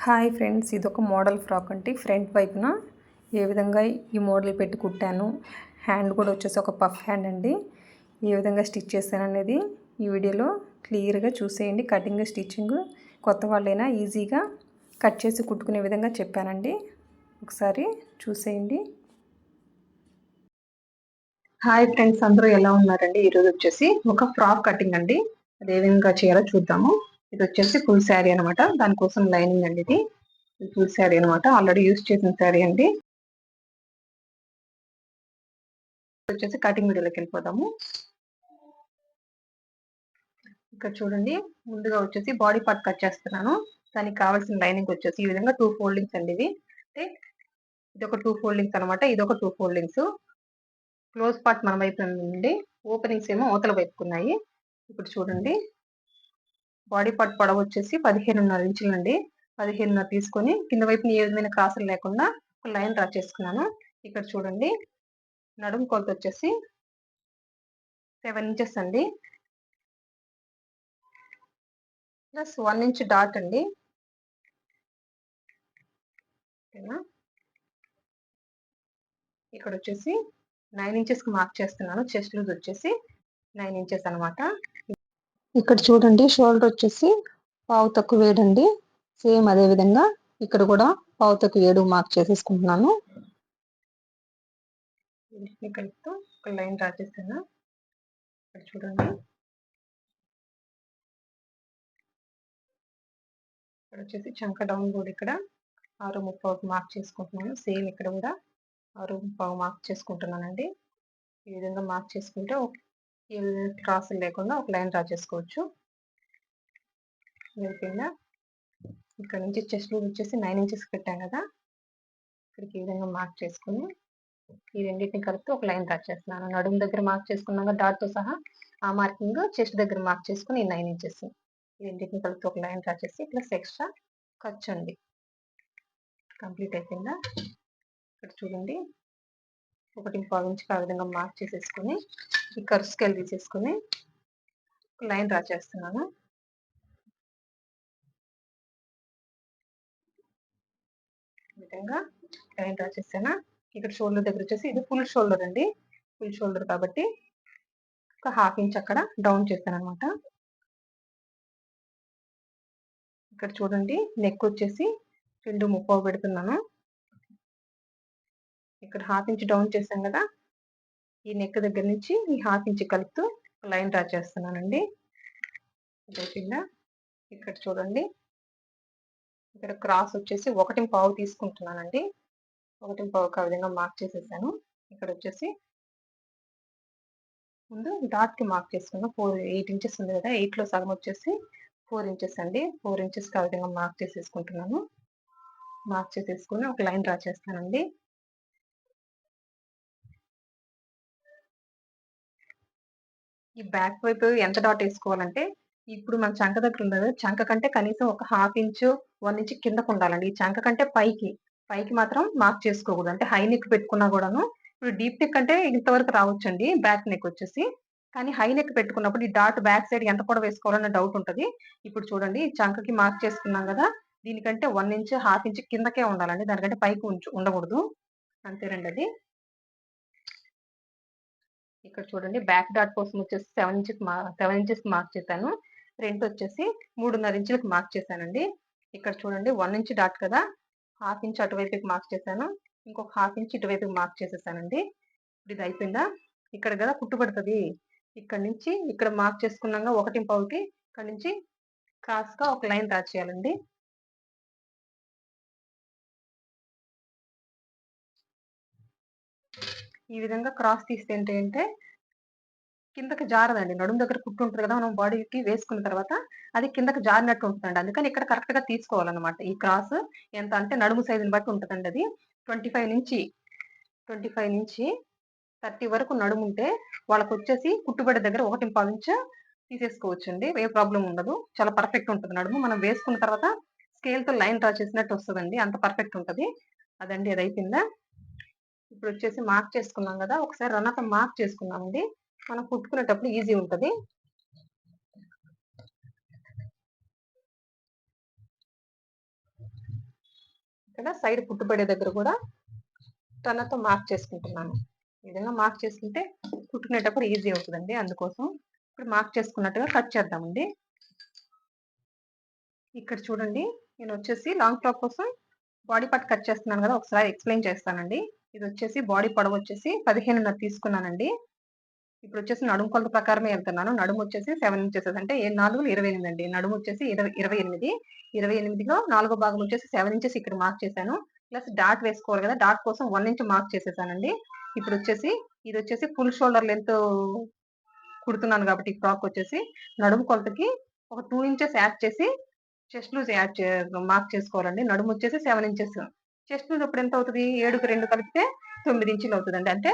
Hi friends, ఇదొక model frock అండి. Front వైపున ఏ విధంగా ఈ మోడల్ పెట్టి కుట్టాను. హ్యాండ్ కూడా వచ్చేసి ఒక పఫ్ హ్యాండ్ అండి. ఏ విధంగా స్టిచ్ చేశాను అనేది ఈ వీడియోలో క్లియర్గా చూసేయండి. కటింగ్ స్టిచ్చింగ్ కొత్త వాళ్ళైనా ఈజీగా కట్ చేసి కుట్టుకునే విధంగా చెప్పానండి. ఒకసారి చూసేయండి. హాయ్ ఫ్రెండ్స్, అందరూ ఎలా ఉన్నారండి? ఈరోజు వచ్చేసి ఒక ఫ్రాక్ కటింగ్ అండి. అది ఏ విధంగా చేయాలో చూద్దాము. ఇది వచ్చేసి ఫుల్ శారీ అనమాట. దానికోసం లైనింగ్ అండి. ఇది ఫుల్ శారీ అనమాట. ఆల్రెడీ యూజ్ చేసిన శారీ అండి. వచ్చేసి కటింగ్ వీడియోలోకి వెళ్ళిపోదాము. ఇక్కడ చూడండి, ముందుగా వచ్చేసి బాడీ పార్ట్ కట్ చేస్తున్నాను. దానికి కావాల్సిన లైనింగ్ వచ్చేసి ఈ విధంగా 2 ఫోల్డింగ్స్ అండి. ఇది అంటే ఇది ఒక 2 ఫోల్డింగ్స్ అనమాట. ఇది ఒక 2 ఫోల్డింగ్స్. క్లోజ్ పార్ట్ మన వైపు ఉంది, ఓపెనింగ్స్ ఏమో అవతల వైపుకున్నాయి. ఇప్పుడు చూడండి, బాడీ పార్ట్ పొడవు వచ్చేసి 15.5 ఇంచులు అండి. 15.5 తీసుకొని కింద వైపున ఏ విధమైన క్రాసులు లేకుండా ఒక లైన్ డ్రా చేసుకున్నాను. ఇక్కడ చూడండి, నడుము కొలత వచ్చేసి 7 ఇంచెస్ అండి, ప్లస్ 1 ఇంచ్ డాట్ అండి. ఇక్కడ వచ్చేసి 9 ఇంచెస్ కి మార్క్ చేస్తున్నాను. చెస్ట్ లూజ్ వచ్చేసి 9 ఇంచెస్ అనమాట. ఇక్కడ చూడండి, షోల్డర్ వచ్చేసి పావు తక్కువ వేడండి. సేమ్ అదే విధంగా ఇక్కడ కూడా పావు తక్కువ 7 మార్క్ చేసేసుకుంటున్నాను. కలుపుతూ ఒక లైన్ డ్రా చేస్తాను. ఇక్కడ చూడండి, ఇక్కడ వచ్చేసి చంక డౌన్ కూడా ఇక్కడ 6.30 మార్క్ చేసుకుంటున్నాను. సేమ్ ఇక్కడ కూడా 6.5 మార్క్ చేసుకుంటున్నానండి. ఈ విధంగా మార్క్ చేసుకుంటే క్రాసులు లేకుండా ఒక లైన్ డ్రా చేసుకోవచ్చు. కింద ఇక్కడ నుంచి చెస్ట్ లూజ్ వచ్చేసి 9 ఇంచెస్ పెట్టాం కదా, ఇక్కడికి ఈ విధంగా మార్క్ చేసుకుని ఈ రెండింటిని కలిపి ఒక లైన్ డ్రా చేస్తున్నాను. నడుము దగ్గర మార్క్ చేసుకున్నాక డాట్ తో సహా ఆ మార్కింగ్ చెస్ట్ దగ్గర మార్క్ చేసుకుని 9 ఇంచెస్ ఈ రెండింటిని కలిపి ఒక లైన్ డ్రా చేసి ప్లస్ ఎక్స్ట్రా ఖర్చు అండి. కంప్లీట్ అయిపోయిందా? ఇక్కడ చూడండి, 1.5 ఇంచుకి ఆ విధంగా మార్క్ చేసేసుకుని ఈ కర్వ్ స్కేల్ తీసేసుకుని లైన్ డ్రా చేస్తున్నాను. ఈ విధంగా లైన్ డ్రా చేసానా. ఇక్కడ షోల్డర్ దగ్గర వచ్చేసి ఇది ఫుల్ షోల్డర్ అండి. ఫుల్ షోల్డర్ కాబట్టి ఒక 1/2 ఇంచ్ అక్కడ డౌన్ చేశాను అనమాట. ఇక్కడ చూడండి, నెక్ వచ్చేసి 2.30 పెడుతున్నాను. ఇక్కడ 1/2 ఇంచ్ డౌన్ చేశాం కదా, ఈ నెక్ దగ్గర నుంచి ఈ 1/2 ఇంచ్ కలుపుతూ లైన్ డ్రా చేస్తున్నానండి. కింద ఇక్కడ చూడండి, ఇక్కడ క్రాస్ వచ్చేసి 1.5 తీసుకుంటున్నానండి. 1.5 ఆ విధంగా మార్క్ చేసేసాను. ఇక్కడ వచ్చేసి ముందు డాట్ కి మార్క్ చేసుకున్నాను. 8 ఇంచెస్ ఉంది కదా, 8 లో సగం వచ్చేసి 4 ఇంచెస్ అండి. 4 ఇంచెస్ ఆ విధంగా మార్క్ చేసేసుకుంటున్నాను. మార్క్ చేసేసుకుని ఒక లైన్ డ్రా చేస్తానండి. ఈ బ్యాక్ వైపు ఎంత డాట్ వేసుకోవాలంటే, ఇప్పుడు మన చంక దగ్గర ఉండదు, చంక కంటే కనీసం ఒక 1/2 ఇంచు 1 ఇంచ్ కిందకు ఉండాలండి. ఈ చంక కంటే పైకి మాత్రం మార్క్ చేసుకోకూడదు. అంటే హై నెక్ పెట్టుకున్నా కూడాను, ఇప్పుడు డీప్ నెక్ అంటే ఇంతవరకు రావచ్చండి బ్యాక్ నెక్ వచ్చేసి. కానీ హై నెక్ పెట్టుకున్నప్పుడు ఈ డాట్ బ్యాక్ సైడ్ ఎంత కూడా వేసుకోవాలన్న డౌట్ ఉంటది. ఇప్పుడు చూడండి, చంకకి మార్క్ చేసుకున్నాం కదా, దీనికంటే 1 ఇంచ్ 1/2 ఇంచ్ కిందకే ఉండాలండి. దానికంటే పైకి ఉండకూడదు. అంతేనండి అది. ఇక్కడ చూడండి, బ్యాక్ డాట్ కోసం వచ్చేసి 7 ఇంచెస్ మార్క్ చేశాను. ఫ్రంట్ వచ్చేసి 3.5 ఇంచులకు మార్క్ చేశానండి. ఇక్కడ చూడండి, 1 ఇంచ్ డాట్ కదా, 1/2 ఇంచ్ అటువైపుకి మార్క్ చేశాను. ఇంకొక 1/2 ఇంచ్ ఇటువైపుకి మార్క్ చేసేసానండి. ఇప్పుడు ఇది అయిపోయిందా? ఇక్కడ కదా కుట్టుపడుతుంది. ఇక్కడ నుంచి ఇక్కడ మార్క్ చేసుకున్నాక 1.5కి ఇక్కడ నుంచి క్రాస్ గా ఒక లైన్ డ్రా చేయాలండి. ఈ విధంగా క్రాస్ తీస్తే ఏంటంటే కిందకి జారదండి. నడుము దగ్గర కుట్టు ఉంటుంది కదా, మనం బాడీకి వేసుకున్న తర్వాత అది కిందకి జారినట్టు ఉంటుందండి. అందుకని ఇక్కడ కరెక్ట్ గా తీసుకోవాలన్నమాట. ఈ క్రాస్ ఎంత అంటే నడుము సైజుని బట్టి ఉంటుందండి. అది 25 నుంచి 30 వరకు నడుము ఉంటే వాళ్ళకి వచ్చేసి కుట్టుబడి దగ్గర 1.5 ఇంచ్ తీసేసుకోవచ్చండి. ఏ ప్రాబ్లం ఉండదు. చాలా పర్ఫెక్ట్ ఉంటుంది నడుము. మనం వేసుకున్న తర్వాత స్కేల్ తో లైన్ డ్రా చేసినట్టు వస్తుందండి. అంత పర్ఫెక్ట్ ఉంటది. అదండి, అది అయిపోయిందా? ఇప్పుడు వచ్చేసి మార్క్ చేసుకున్నాం కదా, ఒకసారి రన్నతో మార్క్ చేసుకున్నామండి. మనం కుట్టుకునేటప్పుడు ఈజీ ఉంటది. ఇక్కడ సైడ్ కుట్టుపడే దగ్గర కూడా టన్నర్తో మార్క్ చేసుకుంటున్నాను. ఈ విధంగా మార్క్ చేసుకుంటే కుట్టుకునేటప్పుడు ఈజీ అవుతుందండి. అందుకోసం ఇప్పుడు మార్క్ చేసుకున్నట్టుగా కట్ చేద్దామండి. ఇక్కడ చూడండి, నేను వచ్చేసి లాంగ్ ఫ్రాక్ కోసం బాడీ పార్ట్ కట్ చేస్తున్నాను కదా, ఒకసారి ఎక్స్ప్లెయిన్ చేస్తానండి. ఇది వచ్చేసి బాడీ పొడవు వచ్చేసి 15.5 తీసుకున్నానండి. ఇప్పుడు వచ్చేసి నడుము కొలత ప్రకారమే వెళ్తున్నాను. నడుము వచ్చేసి 7 ఇంచెస్, అంటే 4 28 అండి. నడుము వచ్చేసి 28. 28లో 4వ భాగం వచ్చేసి 7 ఇంచెస్ ఇక్కడ మార్క్ చేశాను. ప్లస్ డాట్ వేసుకోవాలి కదా, డాట్ కోసం 1 ఇంచ్ మార్క్ చేసేసానండి. ఇప్పుడు వచ్చేసి ఇది వచ్చేసి ఫుల్ షోల్డర్ లెంత్ కుడుతున్నాను కాబట్టి ఈ ఫ్రాక్ వచ్చేసి నడుము కొలతకి ఒక 2 ఇంచెస్ యాడ్ చేసి చెస్ట్ లూజ్ మార్క్ చేసుకోవాలండి. నడుము వచ్చేసి 7 ఇంచెస్. చెస్ట్ లూజ్ ఇప్పుడు ఎంత అవుతుంది? 7కి 2 కలిపితే 9 ఇంచులు అవుతుందండి. అంటే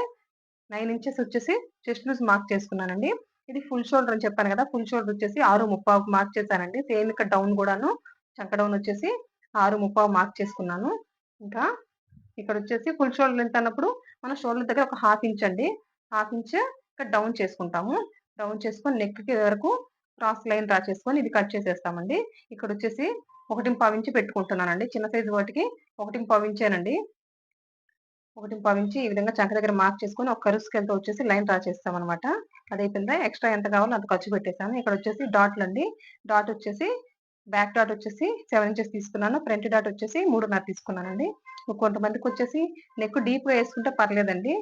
9 ఇంచెస్ వచ్చేసి చెస్ట్ లూజ్ మార్క్ చేసుకున్నానండి. ఇది ఫుల్ షోల్డర్ అని చెప్పాను కదా, ఫుల్ షోల్డర్ వచ్చేసి 6.35 మార్క్ చేశానండి. సేమ్ ఇక్కడ డౌన్ కూడాను చంక డౌన్ వచ్చేసి 6.35 మార్క్ చేసుకున్నాను. ఇంకా ఇక్కడ వచ్చేసి ఫుల్ షోల్డర్ లెంత్ అన్నప్పుడు మన షోల్డర్ దగ్గర ఒక 1/2 ఇంచ్ అండి, 1/2 ఇంచ్ ఇక్కడ డౌన్ చేసుకుంటాము. డౌన్ చేసుకొని నెక్ కి వరకు క్రాస్ లైన్ డ్రా చేసుకొని ఇది కట్ చేసేస్తామండి. ఇక్కడ వచ్చేసి 1.25 ఇంచ్ పెట్టుకుంటున్నానండి. చిన్న సైజు వాటికి 1.25 ఇంచేనండి. 1.25 ఇంచ్ ఈ విధంగా చంక దగ్గర మార్క్ చేసుకొని ఒక కరువు స్కేల్తో వచ్చేసి లైన్ డ్రా చేస్తాం అనమాట. అదైపోయిందా, ఎక్స్ట్రా ఎంత కావాలో అంత ఖర్చు పెట్టేశాను. ఇక్కడ వచ్చేసి డాట్లు అండి. డాట్ వచ్చేసి బ్యాక్ డాట్ వచ్చేసి 7 ఇంచెస్ తీసుకున్నాను. ఫ్రంట్ డాట్ వచ్చేసి 3.5 తీసుకున్నానండి. కొంతమందికి వచ్చేసి నెక్ డీప్ గా వేసుకుంటే పర్లేదండి.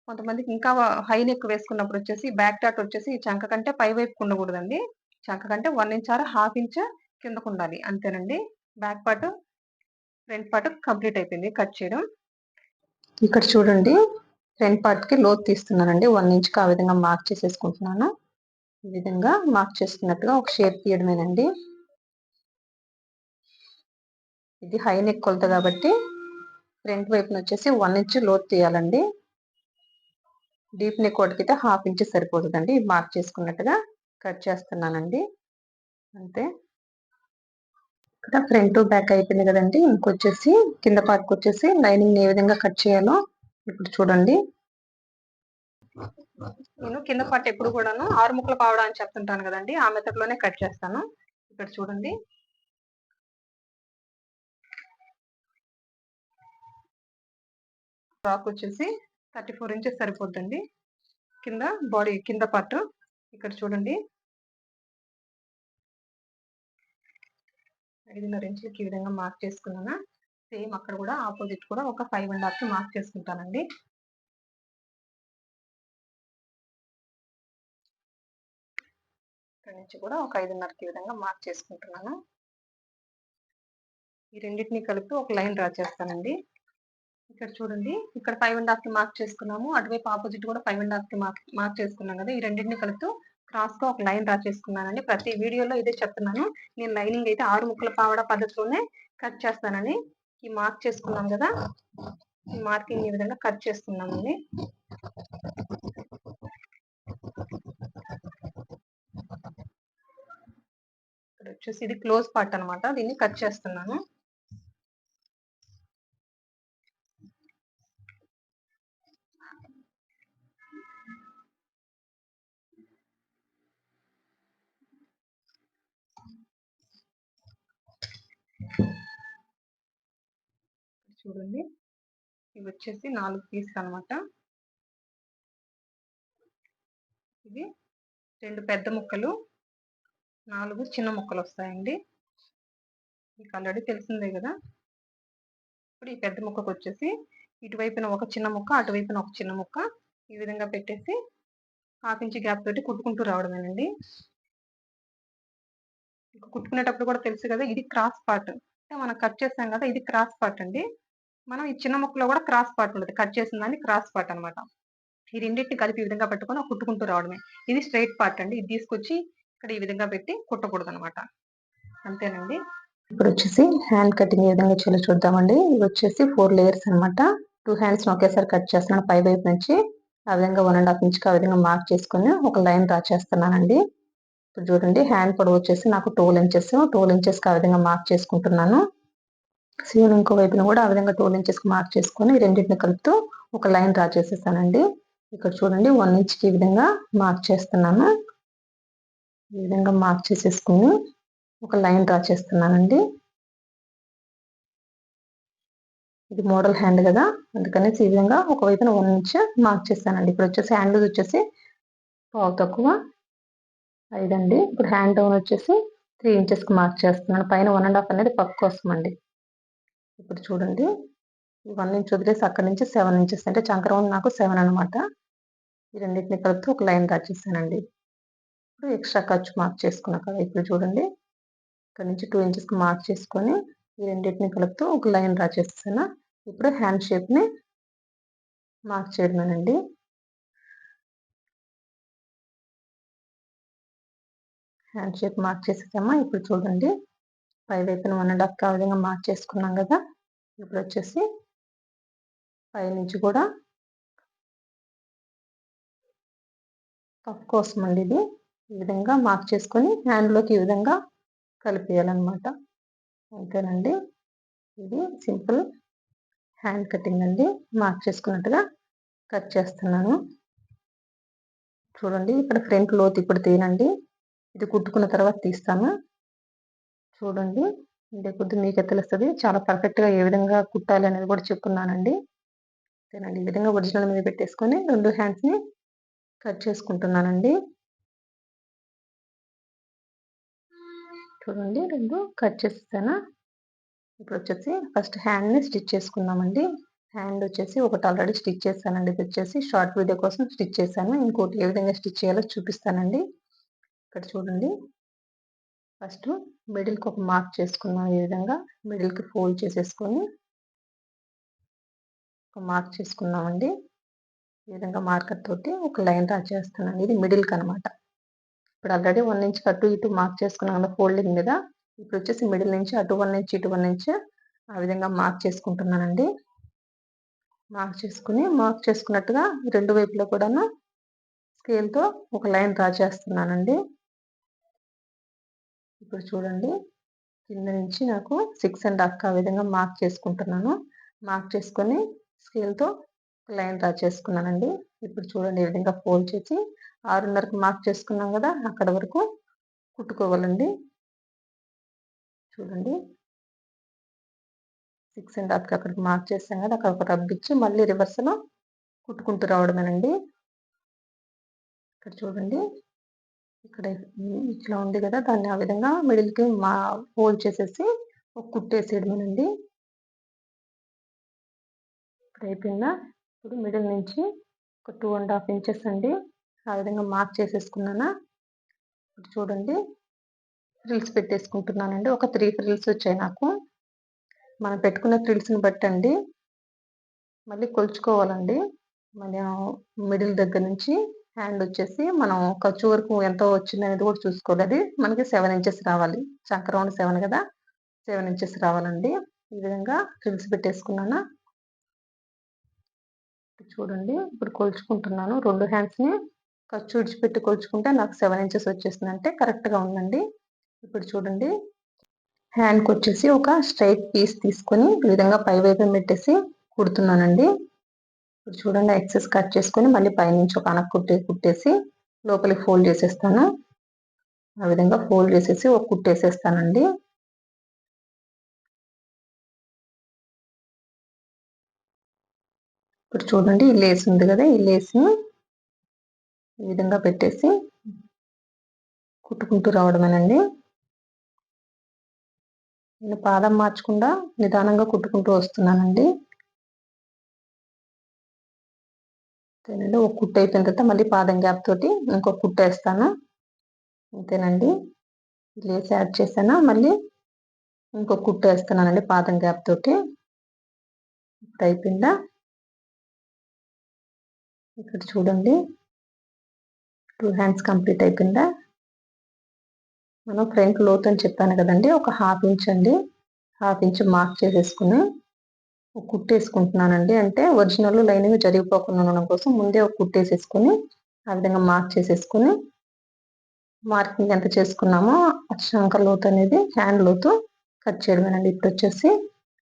కొంతమందికి ఇంకా హై నెక్ వేసుకున్నప్పుడు వచ్చేసి బ్యాక్ డాట్ వచ్చేసి చంక కంటే పై వైపుకు ఉండకూడదండి. చంక కంటే 1 ఇంచ్ ఆర్ 1/2 ఇంచ్ కిందకు ఉండాలి, అంతేనండి. Back part front part complete అయిపోయింది కట్ చేయడం. ఇక్కడ చూడండి, ఫ్రంట్ పార్ట్ కి లోతు తీస్తున్నానండి. 1 ఇంచ్ కి ఆ విధంగా మార్క్ చేసేసుకుంటున్నాను. ఈ విధంగా మార్క్ చేసుకున్నట్టుగా ఒక షేప్ తీయడమేనండి. ఇది హై నెక్ కొలత కాబట్టి ఫ్రంట్ వైపున వచ్చేసి 1 ఇంచ్ లోతు తీయాలండి. డీప్ నెక్ వాటికైతే 1/2 ఇంచ్ సరిపోతుందండి. మార్క్ చేసుకున్నట్టుగా కట్ చేస్తున్నానండి, అంతే. ఇక్కడ ఫ్రంట్ బ్యాక్ అయిపోయింది కదండి. ఇంకొచ్చేసి కింద పార్ట్కి వచ్చేసి లైనింగ్ ఏ విధంగా కట్ చేయాలో ఇప్పుడు చూడండి. నేను కింద పార్ట్ ఎప్పుడు కూడాను 6 ముక్కలు పావడా అని చెప్తుంటాను కదండి, ఆ మెథడ్ లోనే కట్ చేస్తాను. ఇక్కడ చూడండి, ఫ్రాక్ వచ్చేసి 34 ఇంచెస్ సరిపోద్దండి. కింద బాడీ కింద పార్ట్ ఇక్కడ చూడండి 5.5 ఇంచులకి ఈ విధంగా మార్క్ చేసుకున్నాను. సేమ్ అక్కడ కూడా ఆపోజిట్ కూడా ఒక 5.5 మార్క్ చేసుకుంటానండి. ఇక్కడ నుంచి కూడా ఒక 5.5 ఈ విధంగా మార్క్ చేసుకుంటున్నాను. ఈ రెండింటిని కలిపి ఒక లైన్ డ్రా చేస్తానండి. ఇక్కడ చూడండి, ఇక్కడ 5.5 మార్క్ చేసుకున్నాము. అటువైపు ఆపోజిట్ కూడా 5.5 మార్క్ చేసుకున్నాం కదా. ఈ రెండింటిని కలుపుతూ క్రాస్ గా ఒక లైన్ డ్రా చేసుకున్నానండి. ప్రతి వీడియోలో ఇదే చెప్తున్నాను. నేను లైనింగ్ అయితే 6 ముక్కల పావడా పద్ధతిలోనే కట్ చేస్తానని. ఈ మార్క్ చేసుకున్నాం కదా, ఈ మార్కింగ్ ఈ విధంగా కట్ చేస్తున్నామండి. ఇక్కడ వచ్చేసి ఇది క్లోజ్ పార్ట్ అనమాట, దీన్ని కట్ చేస్తున్నాను. చూడండి, ఇవి వచ్చేసి 4 పీసులు అనమాట. ఇవి 2 పెద్ద ముక్కలు, 4 చిన్న ముక్కలు వస్తాయండి. మీకు ఆల్రెడీ తెలిసిందే కదా. ఇప్పుడు ఈ పెద్ద ముక్కకు వచ్చేసి ఇటువైపున ఒక చిన్న ముక్క, అటువైపున ఒక చిన్న ముక్క ఈ విధంగా పెట్టేసి 1/2 ఇంచ్ గ్యాప్ తోటి కుట్టుకుంటూ రావడమేనండి. కుట్టుకునేటప్పుడు కూడా తెలుసు కదా, ఇది క్రాస్ పార్ట్. మనం కట్ చేస్తాం కదా, ఇది క్రాస్ పార్ట్ అండి. మనం ఈ చిన్న ముక్కలో కూడా క్రాస్ పార్ట్ ఉంటుంది, కట్ చేసిన దాన్ని క్రాస్ పార్ట్ అనమాట. ఈ రెండింటిని కలిపి ఈ విధంగా పెట్టుకొని కుట్టుకుంటూ రావడమే. ఇది స్ట్రైట్ పార్ట్ అండి. ఇది తీసుకొచ్చి ఇక్కడ ఈ విధంగా పెట్టి కుట్టకూడదు అనమాట, అంతేనండి. ఇప్పుడు వచ్చేసి హ్యాండ్ కటింగ్ ఏ విధంగా చేయాలో చూద్దామండి. ఇది వచ్చేసి 4 లేయర్స్ అనమాట. 2 హ్యాండ్స్ ఒకేసారి కట్ చేస్తున్నాను పై వైపు నుంచి. ఆ విధంగా 1.5 ఇంచ్ ఆ విధంగా మార్క్ చేసుకొని ఒక లైన్ డ్రా చేస్తున్నానండి. ఇప్పుడు చూడండి, హ్యాండ్ పొడవు వచ్చేసి నాకు 12 ఇంచెస్ ఆ విధంగా మార్క్ చేసుకుంటున్నాను. సేమ్ ఇంకో వైపున కూడా ఆ విధంగా 12 ఇంచెస్ మార్క్ చేసుకొని రెండింటిని కలుపుతూ ఒక లైన్ డ్రా చేసేసానండి. ఇక్కడ చూడండి, 1 ఇంచ్కి ఈ విధంగా మార్క్ చేస్తున్నాను. ఈ విధంగా మార్క్ చేసేసుకుని ఒక లైన్ డ్రా చేస్తున్నానండి. ఇది మోడల్ హ్యాండ్ కదా, అందుకనేసి ఈ విధంగా ఒకవైపున 1 ఇంచ్ మార్క్ చేస్తానండి. ఇప్పుడు వచ్చేసి హ్యాండ్ లూజ్ వచ్చేసి పావు తక్కువ 5 అండి. ఇప్పుడు హ్యాండ్ డౌన్ వచ్చేసి 3 ఇంచెస్కి మార్క్ చేస్తున్నాను. పైన 1.5 అనేది పక్క కోసం అండి. ఇప్పుడు చూడండి, ఈ 1 ఇంచ్ వదిలేసి అక్కడి నుంచి 7 ఇంచెస్ అంటే చంక రౌండ్ నాకు 7 అనమాట. ఈ రెండింటిని కలుపుతూ ఒక లైన్ డ్రా చేశానండి. ఇప్పుడు ఎక్స్ట్రా ఖర్చు మార్క్ చేసుకున్నా కదా, ఇప్పుడు చూడండి ఇక్కడ నుంచి 2 ఇంచెస్కి మార్క్ చేసుకొని ఈ రెండింటిని కలుపుతూ ఒక లైన్ డ్రా చేస్తాను. ఇప్పుడు హ్యాండ్ షేప్ని మార్క్ చేయడమేనండి. హ్యాండ్ షేప్ మార్క్ చేసేసామా. ఇప్పుడు చూడండి పై వైపున 1.5 ఆ విధంగా మార్క్ చేసుకున్నాం కదా. ఇప్పుడు వచ్చేసి పై నుంచి కూడా కఫ్ కోసం అండి ఇది. ఈ విధంగా మార్క్ చేసుకొని హ్యాండ్లోకి ఈ విధంగా కలిపేయాలన్నమాట. అంతేనండి, ఇది సింపుల్ హ్యాండ్ కటింగ్ అండి. మార్క్ చేసుకున్నట్టుగా కట్ చేస్తున్నాను. చూడండి ఇక్కడ ఫ్రంట్ లోతు ఇప్పుడు తీనండి, ఇది కుట్టుకున్న తర్వాత తీస్తాను. చూడండి ఇంటే కొద్ది మీకే తెలుస్తుంది చాలా పర్ఫెక్ట్గా ఏ విధంగా కుట్టాలి అనేది కూడా చెప్పుకున్నానండి. అంతేనండి, ఈ విధంగా ఒరిజినల్ మీద పెట్టేసుకొని 2 హ్యాండ్స్ని కట్ చేసుకుంటున్నానండి. చూడండి 2 కట్ చేసేసాను. ఇప్పుడు వచ్చేసి ఫస్ట్ హ్యాండ్ని స్టిచ్ చేసుకుందామండి. హ్యాండ్ వచ్చేసి ఒకటి ఆల్రెడీ స్టిచ్ చేశానండి. ఇది వచ్చేసి షార్ట్ వీడియో కోసం స్టిచ్ చేశాను. ఇంకోటి ఏ విధంగా స్టిచ్ చేయాలో చూపిస్తానండి. ఇక్కడ చూడండి ఫస్ట్ మిడిల్కి ఒక మార్క్ చేసుకున్నాం. ఈ విధంగా మిడిల్కి ఫోల్డ్ చేసేసుకొని ఒక మార్క్ చేసుకున్నామండి. ఈ విధంగా మార్కర్ తోటి ఒక లైన్ డ్రా చేస్తున్నాను. ఇది మిడిల్కి అనమాట. ఇప్పుడు ఆల్రెడీ 1 ఇంచ్ అటు ఇటు మార్క్ చేసుకున్నాం కదా ఫోల్డింగ్ మీద. ఇప్పుడు వచ్చేసి మిడిల్ నుంచి అటు 1 ఇంచ్ ఇటు 1 ఇంచ్ ఆ విధంగా మార్క్ చేసుకుంటున్నానండి. మార్క్ చేసుకున్నట్టుగా రెండు వైపులో కూడాను స్కేల్తో ఒక లైన్ డ్రా చేస్తున్నానండి. ఇప్పుడు చూడండి కింద నుంచి నాకు 6.5 ఆ విధంగా మార్క్ చేసుకుంటున్నాను. మార్క్ చేసుకొని స్కేల్తో లైన్ డ్రా చేసుకున్నానండి. ఇప్పుడు చూడండి ఈ విధంగా ఫోల్డ్ చేసి 6.5కి మార్క్ చేసుకున్నాం కదా, అక్కడ వరకు కుట్టుకోవాలండి. చూడండి 6.5కి అక్కడికి మార్క్ చేస్తాం కదా, అక్కడ ఒక రబ్ ఇచ్చి మళ్ళీ రివర్స్లో కుట్టుకుంటూ రావడమేనండి. ఇక్కడ చూడండి ఇక్కడ ఇట్లా ఉంది కదా, దాన్ని ఆ విధంగా మిడిల్కి ఫోల్డ్ చేసేసి ఒక కుట్టేసేయడమేనండి. ఇక్కడ అయిపోయిందా. ఇప్పుడు మిడిల్ నుంచి ఒక 2.5 ఇంచెస్ అండి ఆ విధంగా మార్క్ చేసేసుకున్నానా. ఇప్పుడు చూడండి ఫ్రిల్స్ పెట్టేసుకుంటున్నానండి. ఒక 3 ఫ్రిల్స్ వచ్చాయి నాకు. మనం పెట్టుకున్న ఫ్రిల్స్ని బట్టండి మళ్ళీ కొలుచుకోవాలండి. మనం మిడిల్ దగ్గర నుంచి హ్యాండ్ వచ్చేసి మనం ఖర్చు వరకు ఎంత వచ్చింది అనేది కూడా చూసుకోవాలి. అది మనకి 7 ఇంచెస్ రావాలి. చంక రౌండ్ 7 కదా, 7 ఇంచెస్ రావాలండి. ఈ విధంగా ఫ్రిల్స్ పెట్టేసుకున్నాను. చూడండి ఇప్పుడు కొలుచుకుంటున్నాను. 2 హ్యాండ్స్ని ఖర్చు విడిచిపెట్టి కొలుచుకుంటే నాకు 7 ఇంచెస్ వచ్చేసింది, అంటే కరెక్ట్గా ఉందండి. ఇప్పుడు చూడండి హ్యాండ్కి వచ్చేసి ఒక స్ట్రైట్ పీస్ తీసుకొని ఈ విధంగా పై వైపు పెట్టేసి కుడుతున్నానండి. ఇప్పుడు చూడండి ఎక్సెస్ కట్ చేసుకొని మళ్ళీ పైనుంచి ఒక అనక కుట్టేసి లోపలికి ఫోల్డ్ చేసేస్తాను. ఆ విధంగా ఫోల్డ్ చేసేసి ఒక కుట్టేసేస్తానండి. ఇప్పుడు చూడండి ఈ లేస్ ఉంది కదా, ఈ లేస్ని ఈ విధంగా పెట్టేసి కుట్టుకుంటూ రావడమేనండి. నేను పాదం మార్చకుండా నిదానంగా కుట్టుకుంటూ వస్తున్నానండి. అంతేనండి, ఒక కుట్టు అయిపోయిన తర్వాత మళ్ళీ పాదం గ్యాప్ తోటి ఇంకొక కుట్టు వేస్తాను. అంతేనండి, లేస్ యాడ్ చేశాను, మళ్ళీ ఇంకొక కుట్టు వేస్తున్నానండి పాదం గ్యాప్ తోటి. ఇప్పుడు అయిపోయిందా. ఇక్కడ చూడండి 2 హ్యాండ్స్ కంప్లీట్ అయిపోయిందా. మనం ఫ్రంట్ లోతు అని చెప్పాను కదండి, ఒక 1/2 ఇంచ్ అండి, 1/2 ఇంచ్ మార్క్ చేసేసుకుని ఒక కుట్టేసుకుంటున్నానండి. అంటే ఒరిజినల్ లైనింగ్ జరిగిపోకుండా ఉండడం కోసం ముందే ఒక కుట్టేసేసుకుని ఆ విధంగా మార్క్ చేసేసుకుని మార్కింగ్ ఎంత చేసుకున్నామో చంక లోతు అనేది హ్యాండ్ లోతు కట్ చేయడమేనండి. ఇప్పుడు వచ్చేసి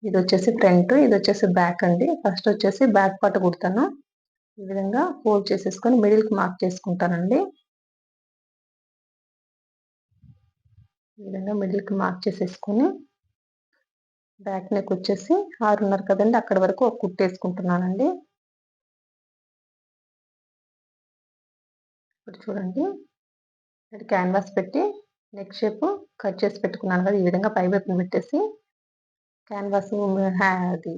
ఇది వచ్చేసి ఫ్రంట్, ఇది వచ్చేసి బ్యాక్ అండి. ఫస్ట్ వచ్చేసి బ్యాక్ పార్ట్ కుడతాను. ఈ విధంగా ఫోల్డ్ చేసేసుకొని మిడిల్కి మార్క్ చేసుకుంటానండి. ఈ విధంగా మిడిల్కి మార్క్ చేసేసుకొని బ్యాక్ నెక్ వచ్చేసి 6.5 కదండి, అక్కడ వరకు ఒక కుట్టు వేసుకుంటున్నానండి. ఇప్పుడు చూడండి, క్యాన్వాస్ పెట్టి నెక్ షేప్ కట్ చేసి పెట్టుకున్నాను కదా, ఈ విధంగా పై వైపున పెట్టేసి క్యాన్వాస్ అది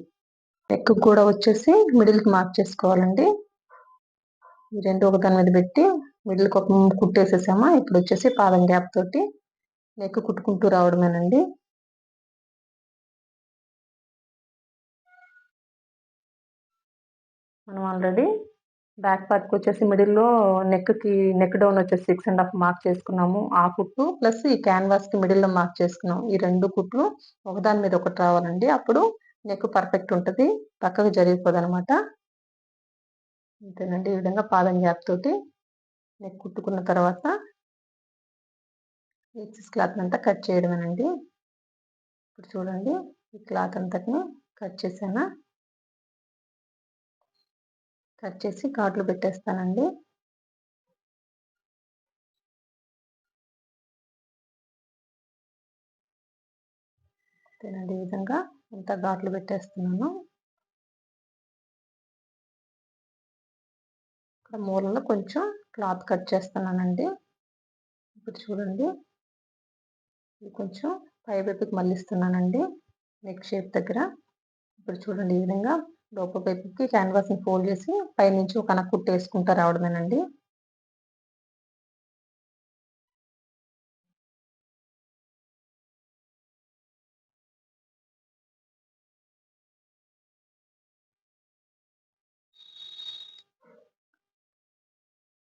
నెక్ కూడా వచ్చేసి మిడిల్కి మార్క్ చేసుకోవాలండి. ఈ రెండు ఒక దాని మీద పెట్టి మిడిల్కి ఒక కుట్టేసేసామా. ఇప్పుడు వచ్చేసి పాదం గ్యాప్ తోటి నెక్ కుట్టుకుంటూ రావడమేనండి. మనం ఆల్రెడీ బ్యాక్ పార్ట్కి వచ్చేసి మిడిల్లో నెక్ డౌన్ వచ్చేసి 6.5 మార్క్ చేసుకున్నాము. ఆ కుట్టు ప్లస్ ఈ క్యాన్వాస్కి మిడిల్లో మార్క్ చేసుకున్నాం. ఈ రెండు కుట్లు ఒకదాని మీద ఒకటి రావాలండి. అప్పుడు నెక్ పర్ఫెక్ట్ ఉంటుంది, పక్కకు జరిగిపోదు అనమాట. అంతేనండి. ఈ విధంగా పాదం గ్యాప్ తోటి నెక్ కుట్టుకున్న తర్వాత ఎక్సెస్ క్లాత్ అంతా కట్ చేయడమేనండి. ఇప్పుడు చూడండి, ఈ క్లాత్ అంతటిని కట్ చేశాను. కట్ చేసి ఘాట్లు పెట్టేస్తానండి. అంతేనండి. ఈ విధంగా అంతా ఘాట్లు పెట్టేస్తున్నాను. ఇక్కడ మూలలో కొంచెం క్లాత్ కట్ చేస్తున్నానండి. ఇప్పుడు చూడండి, ఇది కొంచెం పై వైపుకి మళ్ళిస్తున్నానండి నెక్ షేప్ దగ్గర. ఇప్పుడు చూడండి, ఈ విధంగా లోపల వైపుకి క్యాన్వాస్ని ఫోల్డ్ చేసి పైనుంచి ఒక కుట్టు వేసుకుంటూ రావడమేనండి.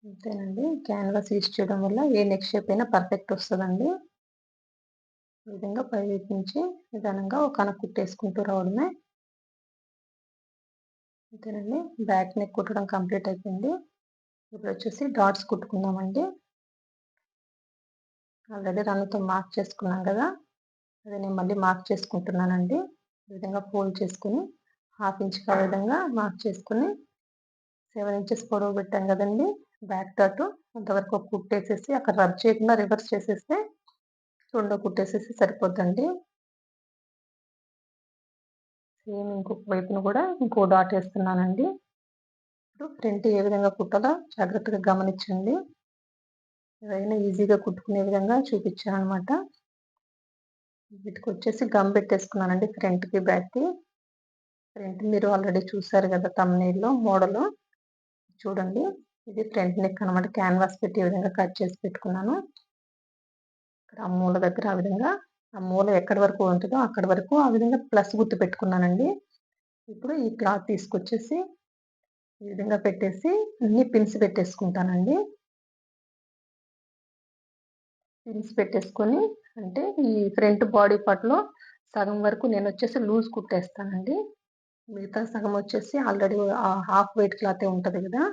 అంతేనండి. క్యాన్వాస్ యూజ్ చేయడం వల్ల ఏ నెక్ షేప్ అయినా పర్ఫెక్ట్ వస్తుందండి. ఈ విధంగా పై వైపు నుంచి నిదానంగా ఒక కుట్టు వేసుకుంటూ రావడమే. అంతేనండి. బ్యాక్ నెక్ కుట్టడం కంప్లీట్ అయిపోయింది. ఇప్పుడు వచ్చేసి డాట్స్ కుట్టుకుందామండి. ఆల్రెడీ రన్నుతో మార్క్ చేసుకున్నాం కదా, అది నేను మళ్ళీ మార్క్ చేసుకుంటున్నానండి. ఈ విధంగా ఫోల్డ్ చేసుకుని 1/2 ఇంచ్కి ఆ విధంగా మార్క్ చేసుకుని 7 ఇంచెస్ పొడవు పెట్టాం కదండి బ్యాక్ డాట్, అంతవరకు ఒక కుట్టేసేసి అక్కడ రబ్ చేయకుండా రివర్స్ చేసేస్తే రెండో కుట్టేసేసి సరిపోద్దండి. సేమ్ ఇంకొక వైపున కూడా ఇంకో డాట్ వేస్తున్నానండి. ఇప్పుడు ఫ్రంట్ ఏ విధంగా కుట్టాలో జాగ్రత్తగా గమనించండి. ఏదైనా ఈజీగా కుట్టుకునే విధంగా చూపించాను అనమాట. వీటికి వచ్చేసి గమ్ పెట్టేసుకున్నానండి ఫ్రంట్కి బ్యాక్కి. ఫ్రంట్ మీరు ఆల్రెడీ చూసారు కదా థంబ్నెయిల్లో మోడల్. చూడండి, ఇది ఫ్రంట్ నెక్ అనమాట. క్యాన్వాస్ పెట్టి ఈ విధంగా కట్ చేసి పెట్టుకున్నాను. ఇక్కడ ఆ మూల దగ్గర ఆ విధంగా, ఆ మూల ఎక్కడి వరకు ఉంటుందో అక్కడి వరకు ఆ విధంగా ప్లస్ గుర్తు పెట్టుకున్నానండి. ఇప్పుడు ఈ క్లాత్ తీసుకొచ్చేసి ఈ విధంగా పెట్టేసి అన్ని పిన్స్ పెట్టేసుకుంటానండి. పిన్స్ పెట్టేసుకొని, అంటే ఈ ఫ్రంట్ బాడీ పార్ట్లో సగం వరకు నేను వచ్చేసి లూజ్ కుట్టేస్తానండి. మిగతా సగం వచ్చేసి ఆల్రెడీ హాఫ్ వైట్ క్లాతే ఉంటుంది కదా.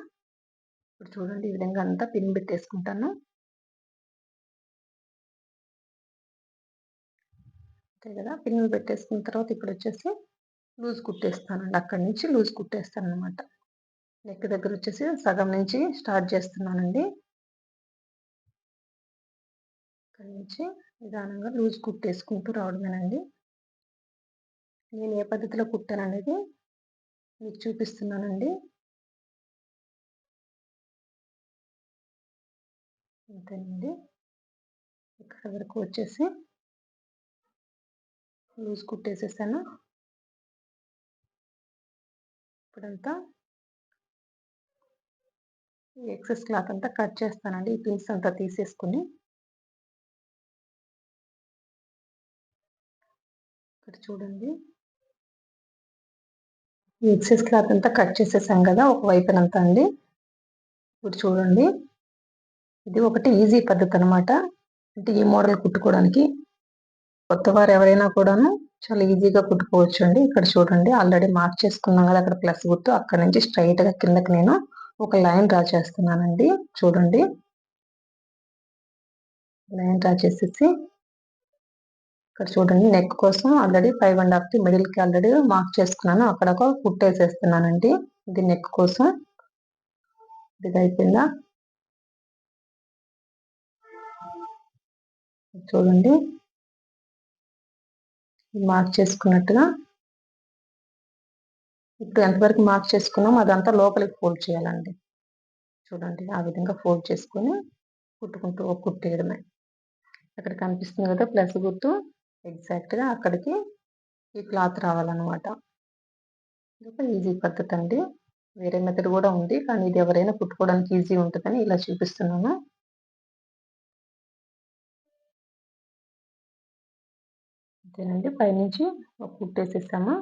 ఇప్పుడు చూడండి, ఈ విధంగా అంతా పిన్ పెట్టేసుకుంటాను. అంతే కదా, పిన్నులు పెట్టేసుకున్న తర్వాత ఇప్పుడు వచ్చేసి లూజ్ కుట్టేస్తానండి. అక్కడి నుంచి లూజ్ కుట్టేస్తాను అనమాట. నెక్ దగ్గర వచ్చేసి సగం నుంచి స్టార్ట్ చేస్తున్నానండి. అక్కడి నుంచి నిదానంగా లూజ్ కుట్టేసుకుంటూ రావడమేనండి. నేను ఏ పద్ధతిలో కుట్టాననేది మీకు చూపిస్తున్నానండి. అంతేనండి. ఇక్కడ వరకు వచ్చేసి లూజ్ కుట్టేసేసాను. ఇప్పుడంతా ఈ ఎక్సెస్ క్లాత్ అంతా కట్ చేస్తానండి. ఈ పిన్స్ అంతా తీసేసుకుని ఇక్కడ చూడండి, ఈ ఎక్సెస్ క్లాత్ అంతా కట్ చేసేసాం కదా ఒక వైపునంతా అండి. ఇప్పుడు చూడండి, ఇది ఒకటి ఈజీ పద్ధతి అనమాట. అంటే ఈ మోడల్ కుట్టుకోవడానికి కొత్త వారు ఎవరైనా కూడాను చాలా ఈజీగా కుట్టుకోవచ్చు అండి. ఇక్కడ చూడండి, ఆల్రెడీ మార్క్ చేసుకున్నాం కదా అక్కడ ప్లస్ గుర్తు, అక్కడ నుంచి స్ట్రైట్ గా కిందకి నేను ఒక లైన్ డ్రా చేస్తున్నానండి. చూడండి, లైన్ డ్రా చేసేసి ఇక్కడ చూడండి, నెక్ కోసం ఆల్రెడీ 5.5 మిడిల్ కి ఆల్రెడీ మార్క్ చేసుకున్నాను. అక్కడ ఒక కుట్టేసేస్తున్నానండి. ఇది నెక్ కోసం. ఇది అయిపోయిందా, చూడండి, మార్క్ చేసుకున్నట్టుగా ఇప్పుడు ఎంతవరకు మార్క్ చేసుకున్నామో అదంతా లోపలికి ఫోల్డ్ చేయాలండి. చూడండి ఆ విధంగా ఫోల్డ్ చేసుకొని కుట్టుకుంటూ ఒక కుట్టేయడమే. అక్కడ కనిపిస్తుంది కదా ప్లస్ గుర్తు, ఎగ్జాక్ట్‌గా అక్కడికి ఈ క్లాత్ రావాలన్నమాట. ఇదొక ఈజీ పద్ధతి అండి. వేరే మెథడ్ కూడా ఉంది. కానీ ఇది ఎవరైనా కుట్టుకోవడానికి ఈజీ ఉంటదని ఇలా చూపిస్తున్నాను. అంతేనండి. పైనుంచి ఒక కుట్టేసేసాము.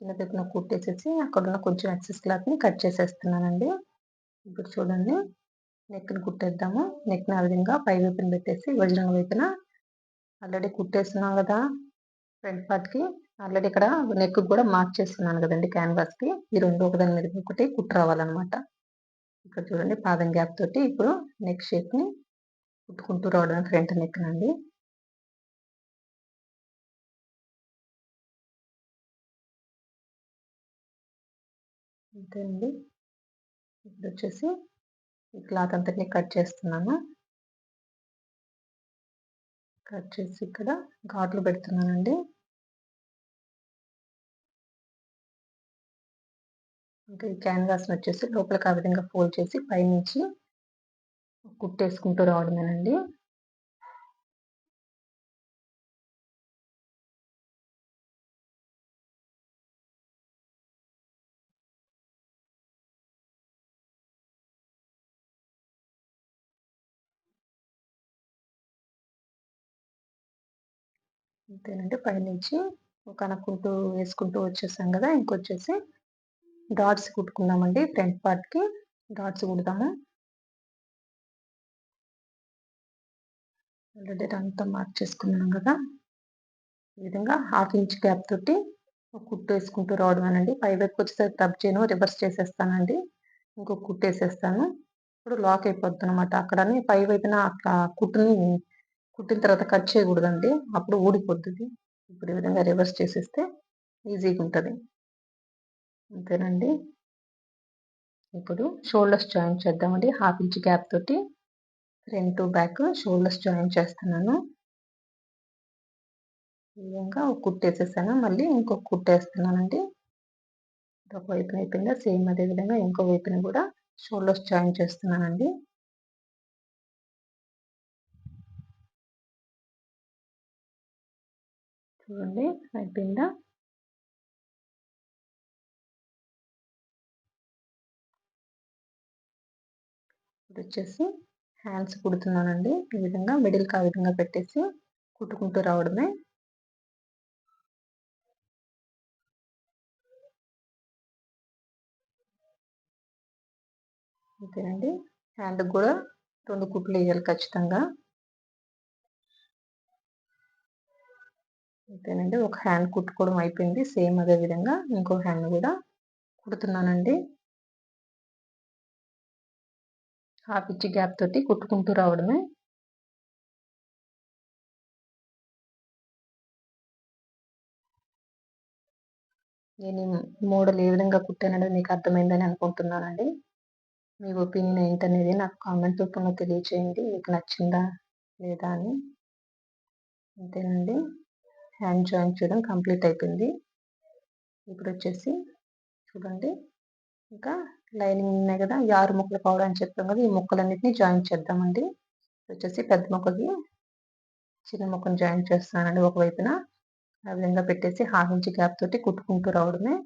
కింద వైపున కుట్టేసేసి అక్కడున్న కొంచెం ఎక్సెస్ క్లాత్‌ని కట్ చేసేస్తున్నానండి. ఇప్పుడు చూడండి నెక్‌ని కుట్టేద్దాము. నెక్‌ని ఆ విధంగా పై వైపున పెట్టేసి ఒరిజినల్ వైపున ఆల్రెడీ కుట్టేస్తున్నాం గదా! ఫ్రంట్ పార్ట్‌కి ఆల్రెడీ ఇక్కడ నెక్‌కి కూడా మార్క్ చేసుకున్నాను గదండీ క్యాన్వాస్‌కి. ఈ 2 ఒకదాని మీద ఒకటి కుట్టు రావాలన్నమాట. ఇక్కడ చూడండి పాదం గ్యాప్ తోటి ఇప్పుడు నెక్ షేప్‌ని కుట్టుకుంటూ రావడమే ఫ్రంట్ నెక్‌నండి. అంతే అండి. ఇప్పుడొచ్చేసి ఈ క్లాత్ అంతటిని కట్ చేస్తున్నాను. కట్ చేసి ఇక్కడ ఘాట్లు పెడుతున్నానండి. ఇంకా ఈ క్యాన్వాస్‌నొచ్చేసి లోపలికి ఆ విధంగా ఫోల్డ్ చేసి పైనుంచి కుట్టేసుకుంటూ రావడమేనండి. అంతేనండి. పైనుంచి కనుక్కుంటూ వేసుకుంటూ వచ్చేసాం గదా! ఇంకొచ్చేసి డాట్స్ కుట్టుకుందామండి. ఫ్రంట్ పార్ట్‌కి డాట్స్ కుడదాము. ఆల్రెడీ అదంతా మార్క్ చేసుకున్నాం గదా! ఈ విధంగా హాఫ్ ఇంచ్ గ్యాప్ తోటి ఒక కుట్టేసుకుంటూ రావడమేనండి. పై వైపుకొచ్చేసరికి రబ్ చేయను, రివర్స్ చేసేస్తానండి. ఇంకొక కుట్టేసేస్తాను. ఇప్పుడు లాక్ అయిపోద్దనమాట. అక్కడని పై వైపున అట్లా కుట్టిన తర్వాత కట్ చేయకూడదండి. అప్పుడు ఊడిపోద్దిది. ఇప్పుడు ఈ విధంగా రివర్స్ చేసేస్తే ఈజీగుంటది. అంతేనండి. ఇప్పుడు షోల్డర్స్ జాయిన్ చేద్దామండి. హాఫ్ ఇంచ్ గ్యాప్ తోటి front to back shoulders join చేస్తున్నాను. ఈ విధంగా ఒక కుట్టేసేసాను. మళ్ళీ ఇంకొక కుట్టేస్తున్నానండి. ఒక వైపున అయిపోయిందా సేమ్ అదే విధంగా ఇంకో వైపున కూడా షోల్డర్స్ జాయిన్ చేస్తున్నానండి. చూడండి అయిపోయిందా? ఇదొచ్చేసి హ్యాండ్స్ కుడుతున్నానండి. ఈ విధంగా మిడిల్‌కి ఆ విధంగా పెట్టేసి కుట్టుకుంటూ రావడమే. అంతేనండి. హ్యాండ్‌కి గూడా 2 కుట్లేయాలి ఖచ్చితంగా. అంతేనండి. ఒక హ్యాండ్ కుట్టుకోవడం అయిపోయింది. సేమ్ అదే విధంగా ఇంకో హ్యాండ్ గూడా కుడుతున్నానండి. హాఫ్ ఇంచ్ గ్యాప్ తోటి కుట్టుకుంటూ రావడమే. నేను ఈ మోడల్ ఏ విధంగా కుట్టాననేది మీకు అర్థమైందని అనుకుంటున్నానండి. మీ ఒపీనియన్ ఏంటనేది నాకు కామెంట్ రూపంలో తెలియచేయండి. మీకు నచ్చిందా? లేదా అని. అంతేనండి. హ్యాండ్ జాయిన్ చేయడం కంప్లీట్ అయిపోయింది. ఇప్పుడొచ్చేసి చూడండి ఇంకా లైనింగ్ ఉన్నాయి గదా! ఈ 6 ముక్కలు పౌడర్ అని చెప్పాం గదా! ఈ ముక్కలన్నిటిని జాయిన్ చేద్దామండి. వచ్చేసి పెద్ద ముక్కకి చిన్న ముక్కని జాయిన్ చేస్తున్నానండి ఒకవైపున. ఆ విధంగా పెట్టేసి హాఫ్ ఇంచ్ గ్యాప్ తోటి కుట్టుకుంటూ రావడమే.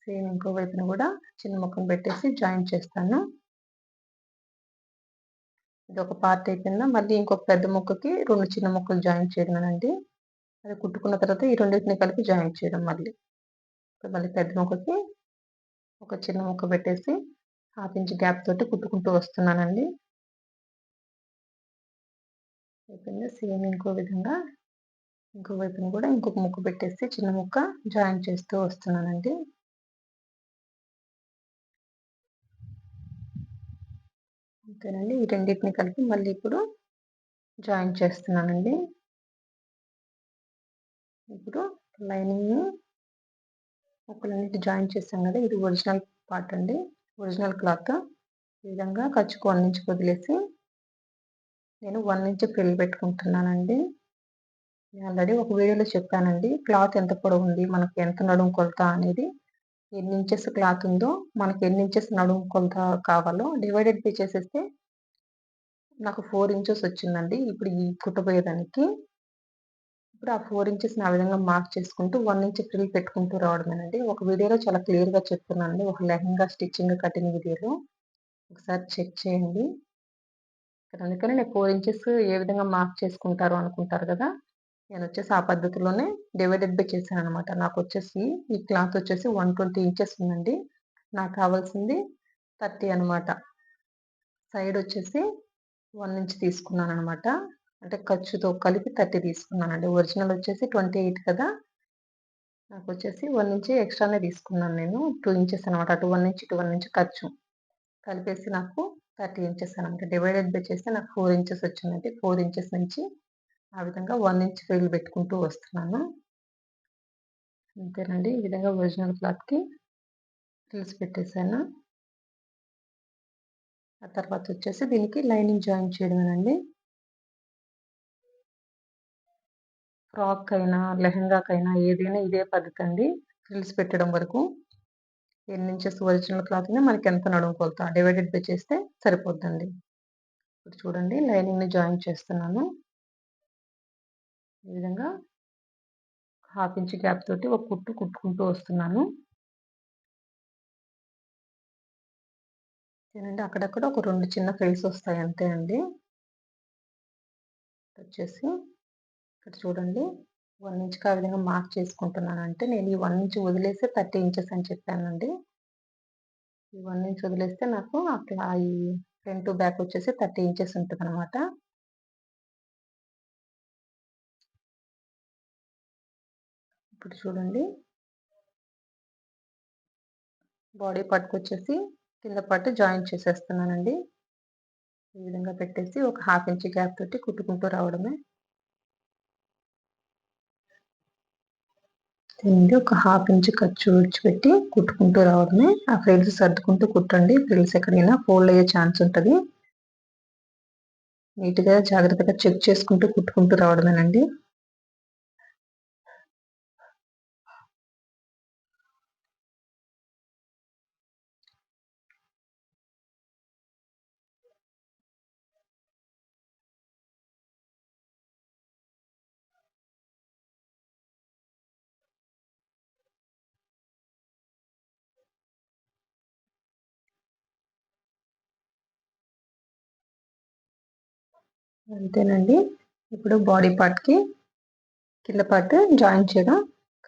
సేమ్ ఇంకో వైపున గూడా చిన్న ముక్కను పెట్టేసి జాయిన్ చేస్తాను. ఇదొక పార్ట్ అయిపోయిందా, మళ్ళీ ఇంకొక పెద్ద ముక్కకి 2 చిన్న ముక్కలు జాయిన్ చేయడమేనండి. అది కుట్టుకున్న తర్వాత ఈ రెండిటిని కలిపి జాయిన్ చేయడం మళ్ళీ. మళ్ళీ పెద్ద ముక్కకి ఒక చిన్న ముక్క పెట్టేసి హాఫ్ ఇంచ్ గ్యాప్ తోటి కుట్టుకుంటూ వస్తున్నానండి. అయిపోయిందా? సేమ్ ఇంకో విధంగా ఇంకో వైపున కూడా ఇంకొక ముక్క పెట్టేసి చిన్న ముక్క జాయిన్ చేస్తూ వస్తున్నానండి. అంతేనండి. ఈ రెండిటిని కలిపి మళ్ళీ ఇప్పుడు జాయిన్ చేస్తున్నానండి. ఇప్పుడు లైనింగ్‌ని ముక్కలన్నిటి జాయిన్ చేసాం కదా! ఇది ఒరిజినల్ పార్ట్ అండి. Original cloth. ఈ విధంగా ఖర్చుకు 1 ఇంచ్ వదిలేసి నేను 1 ఇంచ్ ఫ్రిల్ పెట్టుకుంటున్నానండి. ఆల్రెడీ ఒక వీడియోలో చెప్పానండి. క్లాత్ ఎంత పొడవుంది, మనకి ఎంత నడుము కొలత అనేది, ఎన్ని ఇంచెస్ క్లాత్ ఉందో, మనకి ఎన్ని ఇంచెస్ నడుము కొలత కావాలో డివైడెడ్ బై చేసేస్తే నాకు 4 ఇంచెస్ వచ్చిందండి. ఇప్పుడు ఈ కుట్టబోయేదానికి. ఇప్పుడు ఆ 4 ఇంచెస్‌ని ఆ విధంగా మార్క్ చేసుకుంటూ 1 ఇంచ్ ఫ్రిల్ పెట్టుకుంటూ రావడమేనండి. ఒక వీడియోలో చాలా క్లియర్‌గా చెప్తున్నానండి. ఒక లెహెంగా స్టిచ్చింగ్, కటింగ్ వీడియోలో. ఒకసారి చెక్ చేయండి. అందుకని నేను 4 ఇంచెస్ ఏ విధంగా మార్క్ చేసుకుంటారు అనుకుంటారు కదా! నేనొచ్చేసి ఆ పద్ధతిలోనే డివైడెడ్ బై చేశాననమాట. నాకొచ్చేసి ఈ క్లాత్ వచ్చేసి 120 ఇంచెస్ ఉందండి. నాకు కావాల్సింది 30 అనమాట. సైడ్ వచ్చేసి 1 ఇంచ్ తీసుకున్నాననమాట. అంటే ఖర్చుతో కలిపి 30 తీసుకున్నానండి. ఒరిజినల్ వచ్చేసి 28 కదా! నాకొచ్చేసి 1 ఇంచ్ ఎక్స్‌ట్రానే తీసుకున్నాను నేను. 2 ఇంచెస్ అనమాట. అటు 1 ఇంచ్, ఇటు 1 ఇంచ్ ఖర్చు. కలిపేసి నాకు 30 ఇంచెస్ అనమాట. డివైడెడ్ బై చేస్తే నాకు 4 ఇంచెస్ వచ్చిందండి. 4 ఇంచెస్ నుంచి ఆ విధంగా 1 ఇంచ్ ఫ్రిల్ పెట్టుకుంటూ వస్తున్నాను. అంతేనండి. ఈ విధంగా ఒరిజినల్ క్లాత్‌కి ఫ్రిల్స్ పెట్టేసాను. ఆ తర్వాత వచ్చేసి దీనికి లైనింగ్ జాయిన్ చేయడమేనండి. ఫ్రాక్‌కైనా, లెహెంగాకైనా ఏదైనా ఇదే పద్ధతండి. ఫ్రిల్స్ పెట్టడం వరకు. ఎన్ని ఇంచెస్ ఒరిజినల్ క్లాత్ ఉంది, మనకెంత నడుము కొలత డివైడెడ్ బై చేస్తే సరిపోద్దండి. ఇప్పుడు చూడండి లైనింగ్‌ని జాయిన్ చేస్తున్నాను. ఈ విధంగా 1/2 ఇంచ్ గ్యాప్ తోటి ఒక కుట్టు కుట్టుకుంటూ వస్తున్నాను. ఏనండి అక్కడక్కడ ఒక 2 చిన్న ఫ్రిల్స్ వస్తాయి అంతే అండి. వచ్చేసి ఇక్కడ చూడండి 1 ఇంచ్‌కి ఆ విధంగా మార్క్ చేసుకుంటున్నానంటే నేను ఈ 1 ఇంచ్ వదిలేసి 30 ఇంచెస్ అని చెప్పానండి. ఈ 1 ఇంచ్ వదిలేస్తే నాకు అట్లా ఈ ఫ్రంట్ టు బ్యాక్ వచ్చేసి 30 ఇంచెస్ ఉంటదనమాట. ఇప్పుడు చూడండి బాడీ పార్ట్‌కొచ్చేసి కింద పార్ట్ జాయిన్ చేసేస్తున్నానండి. ఈ విధంగా పెట్టేసి ఒక 1/2 ఇంచ్ గ్యాప్ తోటి కుట్టుకుంటూ రావడమే. దీనికి ఒక 1/2 ఇంచ్ ఖర్చు విడిచిపెట్టి కుట్టుకుంటూ రావడమే. ఆ ఫ్రిల్స్ సర్దుకుంటూ కుట్టండి. ఫ్రిల్స్ ఎక్కడైనా ఫోల్డ్ అయ్యే ఛాన్స్ ఉంటది. నీట్‌గా జాగ్రత్తగా చెక్ చేసుకుంటూ కుట్టుకుంటూ రావడమేనండి. అంతేనండి. ఇప్పుడు బాడీ పార్ట్‌కి కింద పార్ట్ జాయిన్ చేయడం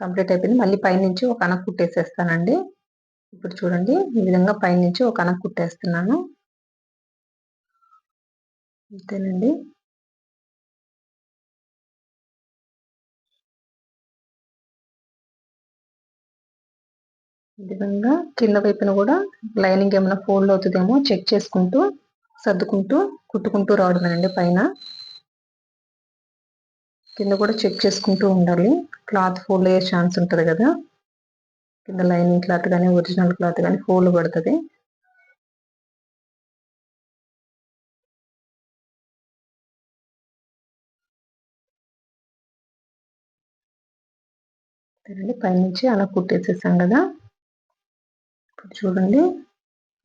కంప్లీట్ అయిపోయింది. మళ్ళీ పైనుంచి ఒక అనక కుట్టేసేస్తానండి. ఇప్పుడు చూడండి ఈ విధంగా పైనుంచి ఒక అనక కుట్టేస్తున్నాను. అంతేనండి. ఈ విధంగా కింద వైపున కూడా లైనింగ్ ఏమైనా ఫోల్డ్ అవుతదేమో చెక్ చేసుకుంటూ, సర్దుకుంటూ, కుట్టుకుంటూ రావడమేనండి పైన. కింద కూడా చెక్ చేసుకుంటూ ఉండాలి. క్లాత్ ఫోల్డ్ అయ్యే ఛాన్స్ ఉంటది కదా! కింద లైనింగ్ క్లాత్ గాని, ఒరిజినల్ క్లాత్ గాని ఫోల్డ్ పడతది. అంతేనండి. పైనుంచి అలా కుట్టేసేసాం కదా! ఇప్పుడు చూడండి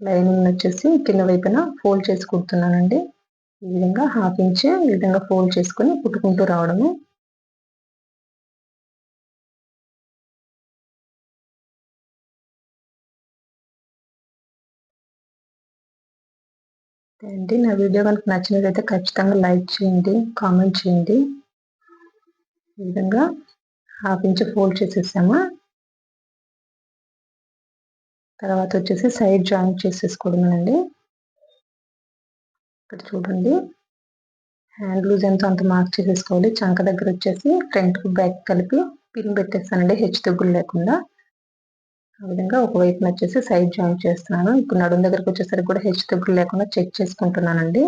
లైనింగ్‌నొచ్చేసి కింద వైపున ఫోల్డ్ చేసి కుడుతున్నానండి. ఈ విధంగా 1/2 ఇంచ్ ఈ విధంగా ఫోల్డ్ చేసుకొని కుట్టుకుంటూ రావడమే. అంతే అండి. నా వీడియో గనుక నచ్చినట్లయితే ఖచ్చితంగా లైక్ చేయండి, కామెంట్ చేయండి. ఈ విధంగా 1/2 ఇంచ్ ఫోల్డ్ చేసేసామా, తర్వాత వచ్చేసి సైడ్ జాయింట్ చేసేసుకోవడమేనండి. ఇక్కడ చూడండి హ్యాండ్ లూజ్ ఎంతో అంత మార్క్ చేసేసుకోవాలి. చంక దగ్గర వచ్చేసి ఫ్రంట్‌కి, బ్యాక్ కలిపి పిన్ పెట్టేస్తానండి హెచ్చు తగ్గులు లేకుండా. ఆ విధంగా ఒక వైపున వచ్చేసి సైడ్ జాయింట్ చేస్తున్నాను. ఇప్పుడు నడుము దగ్గరకు వచ్చేసరికి కూడా హెచ్చు తగ్గులు లేకుండా చెక్ చేసుకుంటున్నానండి.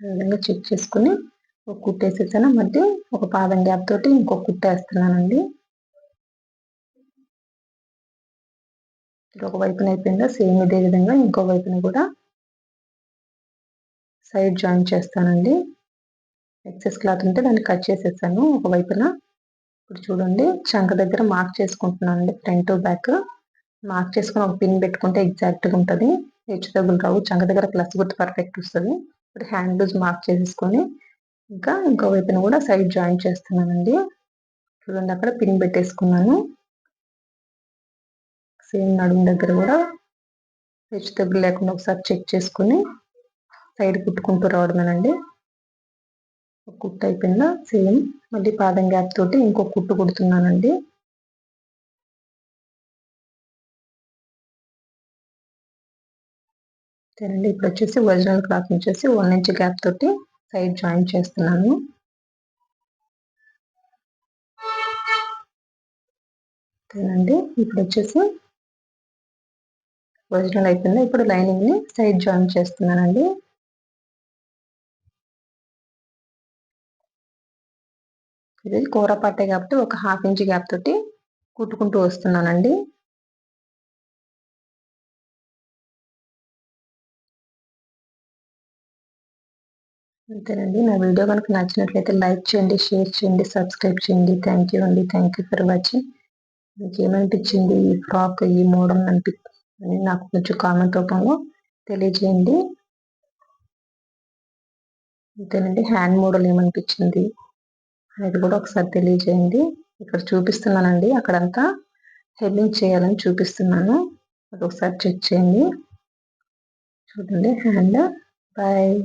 ఈ విధంగా చెక్ చేసుకొని ఒక కుట్టేసేసాను. మధ్య ఒక పాదం గ్యాప్ తోటి ఇంకొక కుట్టేస్తున్నానండి. ఒక వైపున అయిపోయిందా, సేమ్ ఇదే విధంగా ఇంకో వైపున కూడా సైడ్ జాయిన్ చేస్తానండి. ఎక్సెస్ క్లాత్ ఉంటే దాన్ని కట్ చేసేసాను ఒక వైపున. ఇప్పుడు చూడండి చంక దగ్గర మార్క్ చేసుకుంటున్నానండి, ఫ్రంట్ బ్యాక్ మార్క్ చేసుకుని ఒక పిన్ పెట్టుకుంటే ఎగ్జాక్ట్గా ఉంటుంది. హెచ్చు తగ్గులు రావు, చంక దగ్గర ప్లస్ గుర్తు పర్ఫెక్ట్ వస్తుంది. ఇప్పుడు హ్యాండ్ లూజ్ మార్క్ చేసేసుకొని ఇంకా ఇంకో వైపున కూడా సైడ్ జాయిన్ చేస్తున్నానండి. చూడండి అక్కడ పిన్ పెట్టేసుకున్నాను. సేమ్ నడుము దగ్గర కూడా హెచ్చు తగ్గులు లేకుండా ఒకసారి చెక్ చేసుకుని సైడ్ కుట్టుకుంటూ రావడమేనండి. ఒక కుట్టు అయిపోయిందా, సేమ్ మళ్ళీ పాదం గ్యాప్ తోటి ఇంకో కుట్టు కుడుతున్నానండి. అండి ఇప్పుడు వచ్చేసి ఒరిజినల్ క్లాత్ వచ్చేసి 1 ఇంచ్ గ్యాప్ తోటి సైడ్ జాయిన్ చేస్తున్నాను. అంతేనండి, ఇప్పుడు వచ్చేసి ఒరిజినల్ అయిపోయింది. ఇప్పుడు లైనింగ్ ని సైడ్ జాయిన్ చేస్తున్నానండి. ఇది కూర పట్టే కాబట్టి ఒక 1/2 ఇంచ్ గ్యాప్ తోటి కుట్టుకుంటూ వస్తున్నానండి. అంతేనండి, నా వీడియో కనుక నచ్చినట్లయితే లైక్ చేయండి, షేర్ చేయండి, సబ్స్క్రైబ్ చేయండి. థ్యాంక్ యూ అండి, థ్యాంక్ యూ ఫర్ వాచింగ్. మీకు ఏమనిపించింది ఈ ఫ్రాక్, ఈ మోడల్ అని నాకు కొంచెం కామెంట్ రూపంలో తెలియజేయండి. అంతేనండి, హ్యాండ్ మోడల్ ఏమనిపించింది అనేది కూడా ఒకసారి తెలియజేయండి. ఇక్కడ చూపిస్తున్నానండి, అక్కడంతా హెమ్మింగ్ చేయాలని చూపిస్తున్నాను, అది ఒకసారి చెక్ చేయండి. చూడండి హ్యాండ్. బాయ్.